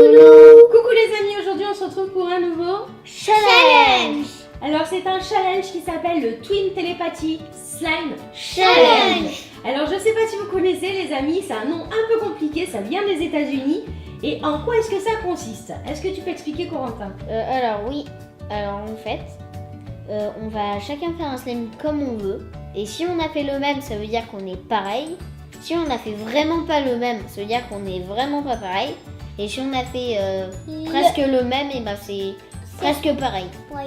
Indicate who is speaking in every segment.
Speaker 1: loulous.
Speaker 2: Coucou les amis, aujourd'hui on se retrouve pour un nouveau
Speaker 1: Challenge.
Speaker 2: Alors c'est un challenge qui s'appelle le Twin Telepathy Slime
Speaker 1: Challenge.
Speaker 2: Alors je sais pas si vous connaissez les amis, c'est un nom un peu compliqué, ça vient des États-Unis. Et en quoi est-ce que ça consiste? Est-ce que tu peux expliquer, Corentin?
Speaker 1: Alors oui, en fait, on va chacun faire un slime comme on veut. Et si on a fait le même, ça veut dire qu'on est pareil. Si on a fait vraiment pas le même, ça veut dire qu'on est vraiment pas pareil. Et si on a fait presque le même, et ben c'est presque pareil.
Speaker 3: Oui.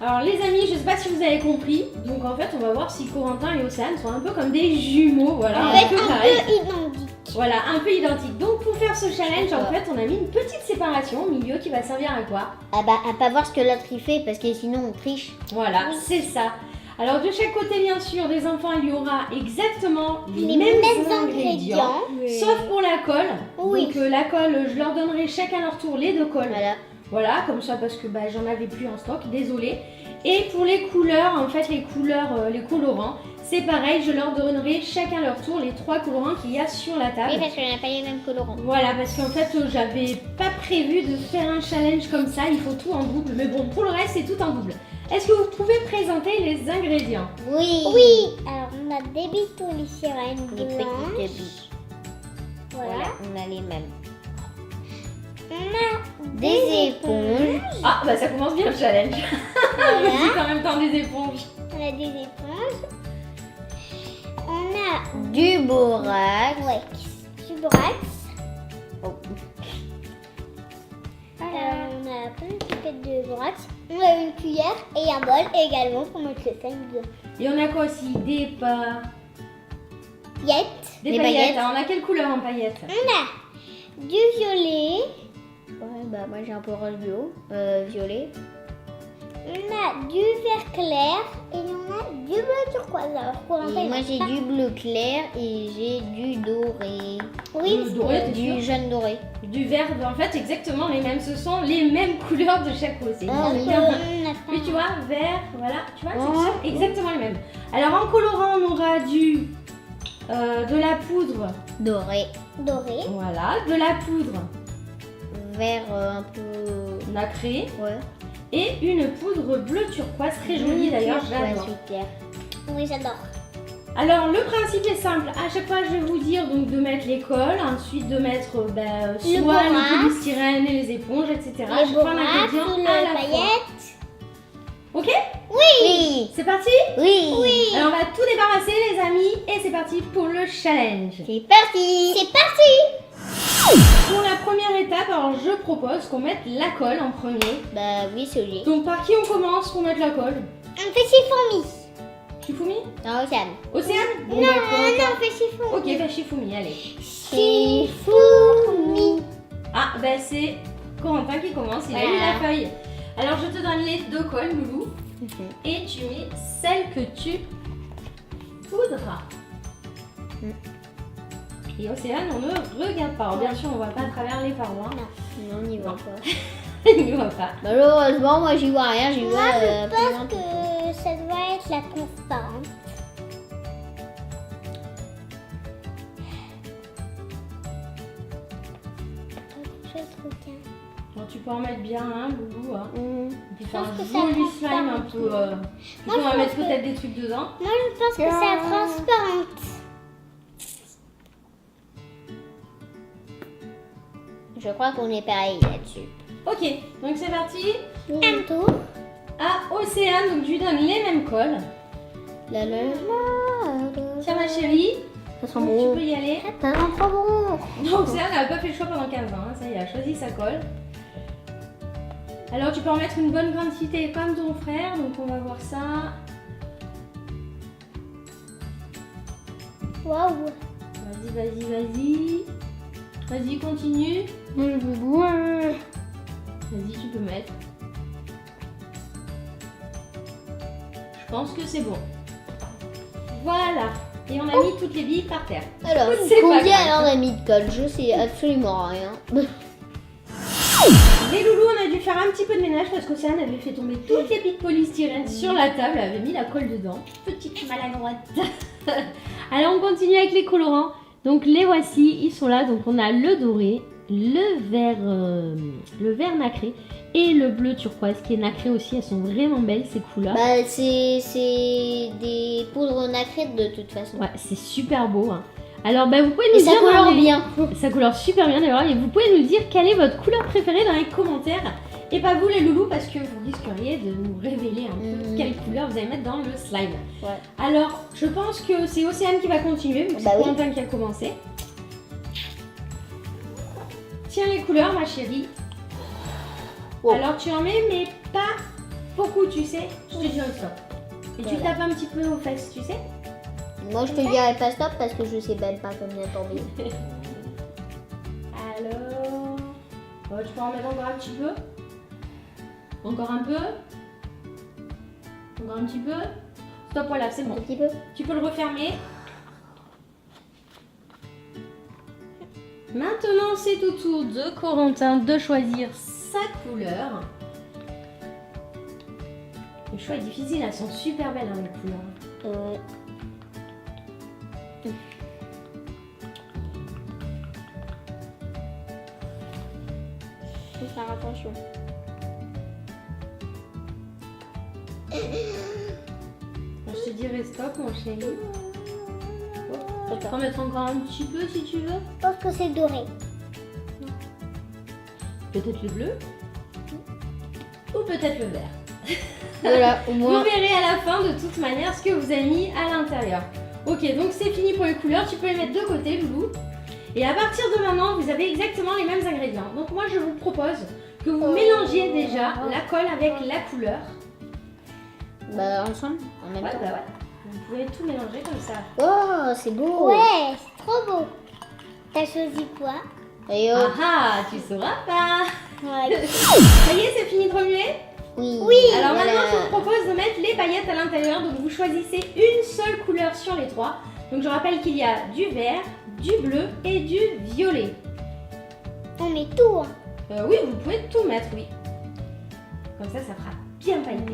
Speaker 2: Alors les amis, je sais pas si vous avez compris. Donc en fait on va voir si Corentin et Océane sont un peu comme des jumeaux. Voilà,
Speaker 3: En fait,
Speaker 2: un peu
Speaker 3: un
Speaker 2: pareil.
Speaker 3: peu identique.
Speaker 2: Voilà, un peu identique. Donc pour faire ce challenge, en fait, on a mis une petite séparation au milieu qui va servir à quoi?
Speaker 1: Ah bah à pas voir ce que l'autre il fait parce que sinon on triche.
Speaker 2: Voilà, c'est ça. Alors de chaque côté, bien sûr, des enfants, il y aura exactement les mêmes ingrédients. Sauf pour la colle.
Speaker 3: Oui.
Speaker 2: Donc la colle, je leur donnerai chacun leur tour les deux colles.
Speaker 1: Voilà.
Speaker 2: Voilà, comme ça parce que j'en avais plus en stock, désolé. Et pour les couleurs, en fait les couleurs, les colorants, c'est pareil, je leur donnerai chacun leur tour les 3 colorants qu'il y a sur la table.
Speaker 1: Oui, parce qu'on n'a pas les mêmes colorants.
Speaker 2: Voilà, parce qu'en fait j'avais pas prévu de faire un challenge comme ça, il faut tout en double. Mais bon, pour le reste c'est tout en double. Est-ce que vous pouvez présenter les ingrédients?
Speaker 1: Oui.
Speaker 3: Oui. Alors on a des billes polystyrène
Speaker 1: Les petites
Speaker 3: blanches.
Speaker 1: billes.
Speaker 3: Voilà.
Speaker 1: Voilà, on a les mêmes.
Speaker 3: On a
Speaker 1: Des éponges.
Speaker 2: Ah bah ça commence bien le challenge. On
Speaker 3: Voilà.
Speaker 2: dit en même temps des éponges.
Speaker 3: On a des éponges. On a
Speaker 1: Du borax.
Speaker 3: du borax.
Speaker 1: Oh.
Speaker 3: On a plein de pipettes de borax. On a une cuillère et un bol également pour mettre le slime dedans.
Speaker 2: Et on a quoi aussi? Des
Speaker 3: Yet.
Speaker 2: Des
Speaker 1: Des
Speaker 2: paillettes.
Speaker 1: paillettes.
Speaker 2: Alors, on a quelle couleur en paillettes?
Speaker 3: On a du violet.
Speaker 1: Ouais, bah moi j'ai un peu rose violet.
Speaker 3: On a du vert clair et on a du bleu turquoise. Alors pour
Speaker 1: Et moi j'ai du bleu clair et j'ai du doré.
Speaker 3: Oui,
Speaker 2: Le doré, t'es sûr?
Speaker 1: Du jaune doré.
Speaker 2: Du vert, en fait exactement les mêmes. Ce sont les mêmes couleurs de chaque côté.
Speaker 1: Ah oui.
Speaker 2: Oui, tu vois, vert, voilà, tu vois,
Speaker 1: Ouais.
Speaker 2: ce sont exactement les mêmes. Alors en colorant, on aura de la poudre,
Speaker 1: Doré.
Speaker 3: doré.
Speaker 2: voilà, de la poudre
Speaker 1: Vert un peu.
Speaker 2: nacrée
Speaker 1: Ouais.
Speaker 2: et une poudre bleu turquoise, très jolie d'ailleurs,
Speaker 1: Ouais,
Speaker 2: j'adore.
Speaker 1: super.
Speaker 3: Oui, j'adore.
Speaker 2: Alors le principe est simple, à chaque fois je vais vous dire donc de mettre les colles, ensuite de mettre soit le
Speaker 3: borax,
Speaker 2: polystyrène et les éponges, etc.
Speaker 3: Les
Speaker 2: Chaque fois un
Speaker 3: borax,
Speaker 2: ingrédient
Speaker 3: le
Speaker 2: à la fois.
Speaker 3: paillette.
Speaker 2: Ok?
Speaker 1: Oui.
Speaker 2: C'est parti?
Speaker 1: Oui.
Speaker 2: Alors on va tout débarrasser les amis et c'est parti pour le challenge.
Speaker 1: C'est parti.
Speaker 3: C'est parti.
Speaker 2: Pour la première étape, alors je propose qu'on mette la colle en premier.
Speaker 1: Bah oui, c'est logique.
Speaker 2: Donc par qui on commence pour mettre la colle?
Speaker 3: On fait Shifumi.
Speaker 2: Shifumi?
Speaker 1: Non, Océane.
Speaker 2: Océane? Bon,
Speaker 3: Non,
Speaker 2: bah,
Speaker 3: on fait Shifumi.
Speaker 2: Ok, Shifumi, allez.
Speaker 3: Shifumi.
Speaker 2: Ah, c'est Corentin qui commence, il a eu
Speaker 1: Voilà.
Speaker 2: la feuille. Alors je te donne les 2 colles, Loulou, et tu mets celle que tu poudras. Et Océane, on ne regarde pas. Alors, bien sûr, on ne voit pas à travers les parois.
Speaker 1: Non, on n'y va pas.
Speaker 2: Il ne voit pas.
Speaker 1: Malheureusement, moi j'y vois rien. J'y vois.
Speaker 3: Moi, je
Speaker 1: plus
Speaker 3: pense que ça doit être la transparente.
Speaker 2: Bon, tu peux en mettre bien un, Loulou. Hein. Tu fais
Speaker 3: pense
Speaker 2: un
Speaker 3: que ça
Speaker 2: joli
Speaker 3: transparent.
Speaker 2: slime un peu.
Speaker 3: Moi,
Speaker 2: on va
Speaker 3: je
Speaker 2: mettre
Speaker 3: pense que-
Speaker 2: peut-être des trucs dedans.
Speaker 3: Moi, je pense que c'est la transparente.
Speaker 1: Je crois qu'on est pareil là-dessus.
Speaker 2: Ok, donc c'est parti.
Speaker 3: Un tour.
Speaker 2: À Océane, donc je lui donne les mêmes colles.
Speaker 1: La la la.
Speaker 2: Tiens, ma chérie,
Speaker 1: Ça sent
Speaker 2: tu
Speaker 1: bon.
Speaker 2: peux y aller.
Speaker 1: Ça sent trop bon.
Speaker 2: Non, Océane, elle n'a pas fait le choix pendant 15 ans. Hein. Ça y est, elle a choisi sa colle. Alors, tu peux en mettre une bonne quantité comme ton frère. Donc, on va voir ça.
Speaker 3: Waouh.
Speaker 2: Vas-y. Vas-y, continue.
Speaker 1: Ouais.
Speaker 2: Vas-y, tu peux mettre. Je pense que c'est bon. Voilà. Et on a mis toutes les billes par terre.
Speaker 1: Alors,
Speaker 2: C'est pas
Speaker 1: combien
Speaker 2: grave.
Speaker 1: on a mis de colle? Je sais absolument rien.
Speaker 2: Les loulous, on a dû faire un petit peu de ménage parce qu'Océane avait fait tomber toutes les billes de polystyrène sur la table. Elle avait mis la colle dedans. Petite maladroite. Alors, on continue avec les colorants. Donc, les voici. Ils sont là. Donc, on a le doré, le vert nacré et le bleu turquoise qui est nacré aussi. Elles sont vraiment belles ces couleurs.
Speaker 1: Bah, c'est des poudres nacrées de toute façon.
Speaker 2: Ouais, c'est super beau. Hein. Alors, bah, vous pouvez nous
Speaker 1: Et ça
Speaker 2: dire...
Speaker 1: colore bien.
Speaker 2: Ça colore super bien d'ailleurs. Et vous pouvez nous dire quelle est votre couleur préférée dans les commentaires. Et pas vous les loulous, parce que vous risqueriez de nous révéler un peu quelle couleur vous allez mettre dans le slime.
Speaker 1: Ouais.
Speaker 2: Alors, je pense que c'est Océane qui va continuer, mais
Speaker 1: Bah
Speaker 2: c'est
Speaker 1: oui.
Speaker 2: Corentin qui a commencé. Tiens les couleurs, ma chérie.
Speaker 1: Wow.
Speaker 2: Alors, tu en mets, mais pas beaucoup, tu sais. Je te dis un stop. Et tu
Speaker 1: Voilà.
Speaker 2: tapes un petit peu aux fesses, tu sais.
Speaker 1: Moi, je te dirais pas stop parce que je sais même pas combien t'en mets.
Speaker 2: Alors, tu peux en mettre encore un petit peu. Encore un peu. Encore un petit peu. Stop, voilà, c'est bon.
Speaker 1: Un petit peu.
Speaker 2: Tu peux le refermer. Maintenant, c'est au tour de Corentin de choisir sa couleur. Le choix est difficile, elles sont super belles hein, les couleurs.
Speaker 1: Faut faire attention.
Speaker 2: Je te dirai stop, mon chéri. Tu peux en mettre encore un petit peu si tu veux.
Speaker 3: Je pense que c'est doré.
Speaker 2: Peut-être le bleu. Ou peut-être le vert.
Speaker 1: Voilà, au
Speaker 2: Vous
Speaker 1: moins.
Speaker 2: verrez à la fin de toute manière ce que vous avez mis à l'intérieur. Ok, donc c'est fini pour les couleurs. Tu peux les mettre de côté, Loulou. Et à partir de maintenant, vous avez exactement les mêmes ingrédients. Donc moi, je vous propose que vous mélangiez déjà la colle avec la couleur.
Speaker 1: Bah, ensemble, en même
Speaker 2: Ouais,
Speaker 1: temps.
Speaker 2: bah ouais. Vous pouvez tout mélanger comme ça.
Speaker 1: Oh, c'est beau.
Speaker 3: Ouais, c'est trop beau. T'as choisi quoi?
Speaker 1: Et
Speaker 2: Ah ah, tu sauras pas.
Speaker 3: Ouais.
Speaker 2: Ça y est, c'est fini de remuer.
Speaker 1: oui.
Speaker 2: Alors
Speaker 1: Voilà.
Speaker 2: maintenant, je vous propose de mettre les paillettes à l'intérieur. Donc vous choisissez une seule couleur sur les trois. Donc je rappelle qu'il y a du vert, du bleu et du violet.
Speaker 3: On met tout. Hein.
Speaker 2: Oui, vous pouvez tout mettre, oui. Comme ça fera bien pailleté.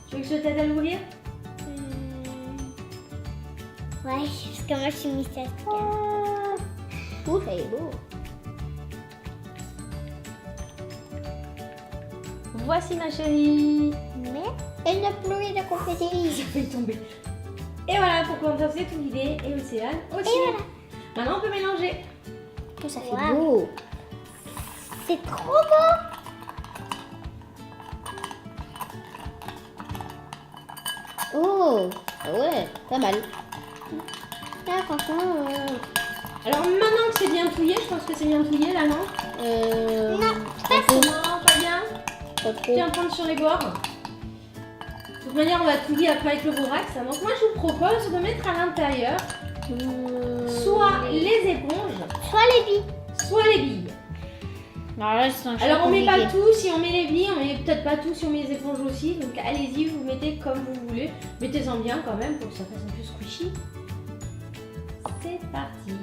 Speaker 2: Tu veux que je t'aide à l'ouvrir?
Speaker 3: Ouais, parce que moi je suis Mystère.
Speaker 1: Ouh, ça est beau.
Speaker 2: Voici ma chérie.
Speaker 3: Mais elle n'a plus rien à compléter.
Speaker 2: J'ai failli tomber. Et voilà, pour Quentin, c'est tout l'idée. Et Océane aussi.
Speaker 3: Et voilà.
Speaker 2: Maintenant, on peut mélanger.
Speaker 1: Oh, ça fait
Speaker 3: Wow.
Speaker 1: beau.
Speaker 3: C'est trop beau.
Speaker 1: Oh, ah ouais, pas mal.
Speaker 3: Là, franchement,
Speaker 2: Alors maintenant que c'est bien touillé, je pense que c'est bien touillé là, non?
Speaker 1: Pas trop.
Speaker 2: Non, pas bien.
Speaker 1: Pas trop.
Speaker 2: Bien prendre sur les bords. De toute manière, on va touiller après avec le borax. Donc moi, je vous propose de mettre à l'intérieur soit les éponges,
Speaker 3: soit les billes.
Speaker 2: soit les billes.
Speaker 1: Alors là, c'est un choix
Speaker 2: Alors on met pas
Speaker 1: compliqué.
Speaker 2: tout, si on met les billes, on met peut-être pas tout si on met les éponges aussi. Donc allez-y, vous mettez comme vous voulez. Mettez-en bien quand même pour que ça fasse un peu squishy. C'est parti.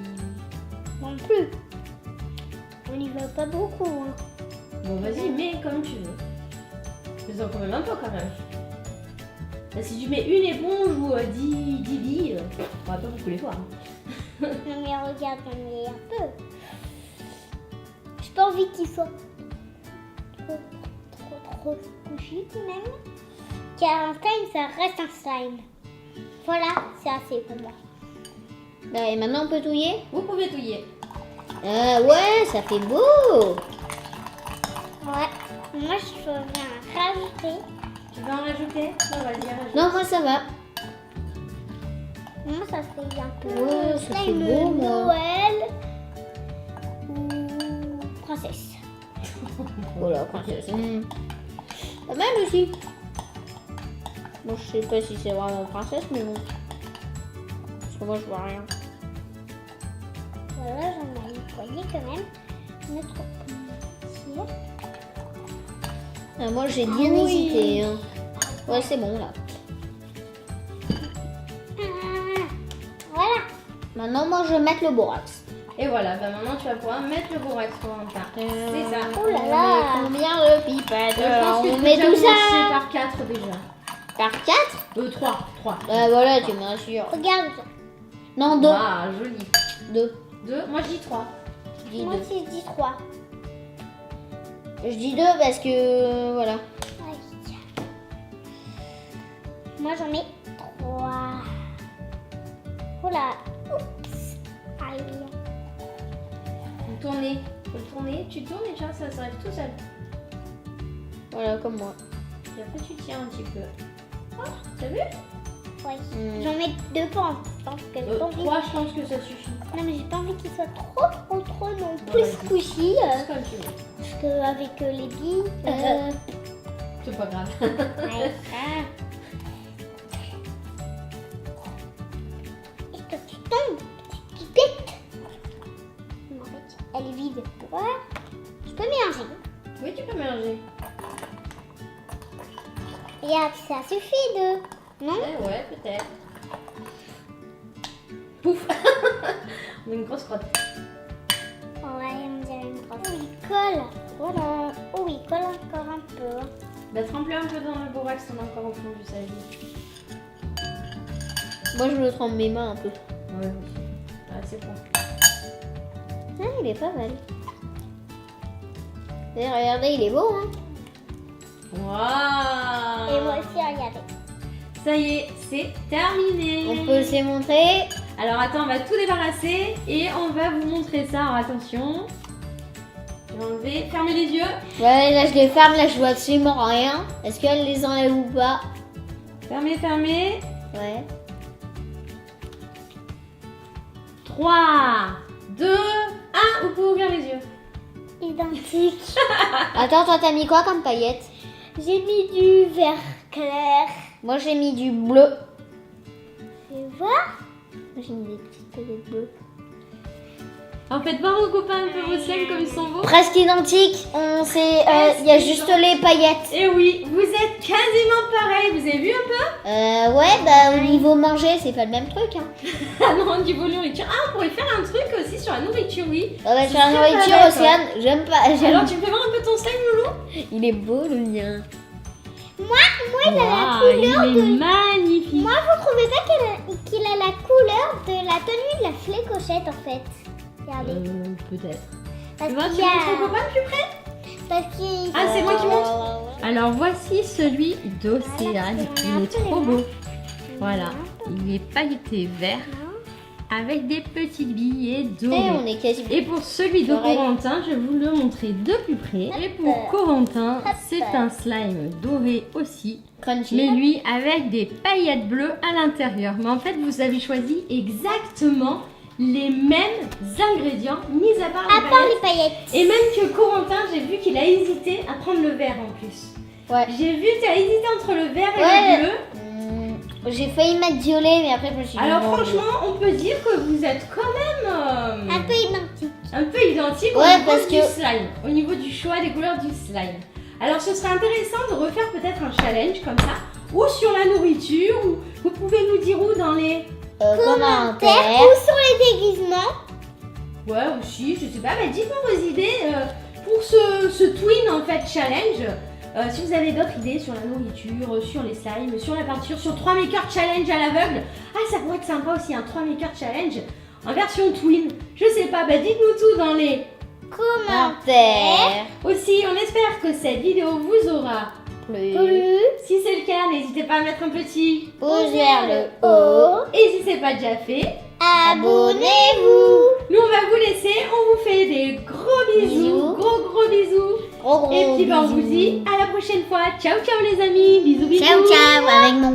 Speaker 3: Non plus. On n'y va pas beaucoup. Hein.
Speaker 2: Bon vas-y, mets comme tu veux. Fais-en quand même un peu quand même. Là, si tu mets une éponge ou 10 billes, on va pas beaucoup les voir.
Speaker 3: Non mais regarde, j'en mets un peu. J'ai pas envie qu'il soit trop squishy même. Car un slime, ça reste un slime. Voilà, c'est assez pour moi.
Speaker 1: Là, et maintenant, on peut touiller.
Speaker 2: Vous pouvez touiller.
Speaker 1: Ah ouais, ça fait beau.
Speaker 3: Ouais, moi je ferais un rajouter.
Speaker 2: Tu veux en rajouter? Non, vas-y, rajoute.
Speaker 1: Non, moi, ça va.
Speaker 3: Moi ça fait un peu
Speaker 1: Ouais, ça fait
Speaker 3: slime
Speaker 1: beau, moi.
Speaker 3: Noël ou princesse.
Speaker 1: Voilà, princesse. Pas mal aussi. Bon, je sais pas si c'est vraiment princesse, mais bon. Parce que moi, je vois rien.
Speaker 3: Voilà, j'en ai une poignée quand même. Mettre ici.
Speaker 1: Ah, moi, j'ai bien
Speaker 3: oui.
Speaker 1: hésité. Hein. Ouais, c'est bon, là.
Speaker 3: Voilà.
Speaker 1: Maintenant, moi, je vais mettre le borax.
Speaker 2: Et voilà, bah maintenant tu vas pouvoir mettre le borax pour un tas. C'est ça.
Speaker 3: Oh là là.
Speaker 1: On met combien de pipettes?
Speaker 2: Je pense que
Speaker 1: On
Speaker 2: tu
Speaker 1: met
Speaker 2: peux
Speaker 1: tout
Speaker 2: déjà commencer
Speaker 1: ça
Speaker 2: par 4 déjà.
Speaker 1: par 4?
Speaker 2: 3.
Speaker 1: Voilà, tu me rassures.
Speaker 3: Regarde.
Speaker 1: Non, 2.
Speaker 2: Ah, joli.
Speaker 1: 2.
Speaker 2: 2. Moi, je dis 3.
Speaker 1: Je dis
Speaker 3: Moi
Speaker 1: 2.
Speaker 3: aussi, je dis 3.
Speaker 1: Je dis 2 parce que voilà.
Speaker 3: Aïe. Moi, j'en ai 3. Oula. Oups. Aïe.
Speaker 2: Vous tournez. Faut le tourner. Tu tournes et ça s'arrête tout seul.
Speaker 1: Voilà, comme moi.
Speaker 2: Et après, tu tiens un petit peu. Oh, t'as vu?
Speaker 3: Ouais.
Speaker 1: Hmm.
Speaker 3: J'en mets 2 pour parce que j'ai pas envie.
Speaker 2: 3, je pense que ça suffit.
Speaker 3: Non, mais j'ai pas envie qu'il soit trop non
Speaker 2: Bon,
Speaker 3: plus
Speaker 2: vas-y.
Speaker 3: squishy.
Speaker 2: C'est comme tu veux.
Speaker 3: Parce qu'avec les billes.
Speaker 2: C'est pas grave.
Speaker 3: Ouais. Et que tu tombes, petite pipette. Non, en fait, elle est vide. Voilà. Je peux mélanger.
Speaker 2: Oui, tu peux mélanger.
Speaker 3: Et ça suffit de. Non?
Speaker 2: Ouais, peut-être. Pouf. On a une grosse crotte.
Speaker 3: Ouais, on dirait une grosse. Oh, il colle. Voilà. Oh, il colle encore un peu.
Speaker 2: Bah, trempe-le un peu dans le borax, on a encore au fond du salive.
Speaker 1: Moi, je me trempe mes mains un peu.
Speaker 2: Ouais, aussi. Ouais, c'est bon.
Speaker 1: Ah, il est pas mal. Et regardez, il est beau, hein.
Speaker 2: Waouh.
Speaker 3: Et moi aussi, regardez.
Speaker 2: Ça y est, c'est terminé.
Speaker 1: On peut se les montrer.
Speaker 2: Alors attends, on va tout débarrasser et on va vous montrer ça. Alors attention. Je vais enlever. Fermez les yeux.
Speaker 1: Ouais, là, je les ferme. Là, je vois absolument rien. Est-ce qu'elle les enlève ou pas?
Speaker 2: Fermez, fermez.
Speaker 1: Ouais.
Speaker 2: 3, 2, 1. Vous pouvez ouvrir les yeux.
Speaker 3: Identique.
Speaker 1: Attends, toi, t'as mis quoi comme paillettes?
Speaker 3: J'ai mis du vert clair.
Speaker 1: Moi, j'ai mis du bleu.
Speaker 3: Tu vois?
Speaker 1: Moi, j'ai mis des petites paillettes bleues.
Speaker 2: En fait, voir vos copains un peu vos slimes comme ils sont beaux.
Speaker 1: Presque identique. On sait, il y a juste les paillettes.
Speaker 2: Et oui, vous êtes quasiment pareil. Vous avez vu un peu?
Speaker 1: Ouais, bah au niveau manger, c'est pas le même truc. Hein.
Speaker 2: Ah non, au niveau nourriture. Ah, on pourrait faire un truc aussi sur la nourriture, oui.
Speaker 1: Ouais, bah,
Speaker 2: Ce
Speaker 1: sur la
Speaker 2: serait
Speaker 1: nourriture,
Speaker 2: pas bête,
Speaker 1: Océane, j'aime pas.
Speaker 2: Alors, tu me fais voir un peu ton slime, Loulou?
Speaker 1: Il est beau le mien.
Speaker 3: Moi, il a la
Speaker 2: Waouh,
Speaker 3: couleur
Speaker 2: il est
Speaker 3: de.
Speaker 2: magnifique.
Speaker 3: Moi, vous trouvez pas qu'il a la couleur de la tenue de la flécochette en fait? Regardez.
Speaker 2: Peut-être.
Speaker 3: Parce
Speaker 2: Tu vois,
Speaker 3: qu'il
Speaker 2: tu
Speaker 3: y a-
Speaker 2: montres au copain plus près?
Speaker 3: Parce qu'il.
Speaker 2: Ah, c'est moi qui montre. Alors, voici celui d'Océane. Il est trop beau. Voilà. Il est pailleté vert avec des petites billes
Speaker 1: Et
Speaker 2: dorées.
Speaker 1: on est quasi.
Speaker 2: Et pour celui de
Speaker 1: Pareil.
Speaker 2: Corentin, je vais vous le montrer de plus près. Et pour Corentin, c'est un slime doré aussi.
Speaker 1: Crunchy.
Speaker 2: Mais lui, avec des paillettes bleues à l'intérieur. Mais en fait, vous avez choisi exactement les mêmes ingrédients, mis à part les
Speaker 3: À part
Speaker 2: paillettes.
Speaker 3: les paillettes.
Speaker 2: Et même que Corentin, j'ai vu qu'il a hésité à prendre le vert en plus.
Speaker 1: Ouais.
Speaker 2: J'ai vu que tu as hésité entre le vert et
Speaker 1: Ouais.
Speaker 2: le bleu.
Speaker 1: J'ai failli mettre violet, mais après je me suis dit.
Speaker 2: Alors
Speaker 1: non,
Speaker 2: franchement, on peut dire que vous êtes quand même
Speaker 3: Un peu identique.
Speaker 2: un peu identique
Speaker 1: Ouais,
Speaker 2: au niveau
Speaker 1: parce
Speaker 2: du
Speaker 1: que-
Speaker 2: slime, au niveau du choix des couleurs du slime. Alors ce serait intéressant de refaire peut-être un challenge comme ça, ou sur la nourriture, ou vous pouvez nous dire où dans les...
Speaker 1: Commentaires.
Speaker 3: Ou sur les déguisements.
Speaker 2: Ouais, aussi, je sais pas, mais dites-moi vos idées pour ce twin en fait challenge. Si vous avez d'autres idées sur la nourriture, sur les slimes, sur la peinture, sur 3 makers challenge à l'aveugle. Ah, ça pourrait être sympa aussi, un 3 makers challenge en version twin. Je sais pas, bah dites-nous tout dans les...
Speaker 1: Commentaires.
Speaker 2: Aussi, on espère que cette vidéo vous aura
Speaker 1: Plus.
Speaker 2: Si c'est le cas, n'hésitez pas à mettre un petit
Speaker 1: Pouce vers le haut.
Speaker 2: et si c'est pas déjà fait,
Speaker 3: Abonnez-vous.
Speaker 2: nous on va vous laisser, on vous fait des gros bisous,
Speaker 1: Bisous.
Speaker 2: gros bisous.
Speaker 1: Gros
Speaker 2: Et puis bah, on vous
Speaker 1: bisous.
Speaker 2: dit à la prochaine fois. Ciao ciao les amis, bisous bisous.
Speaker 1: Ciao ciao avec mon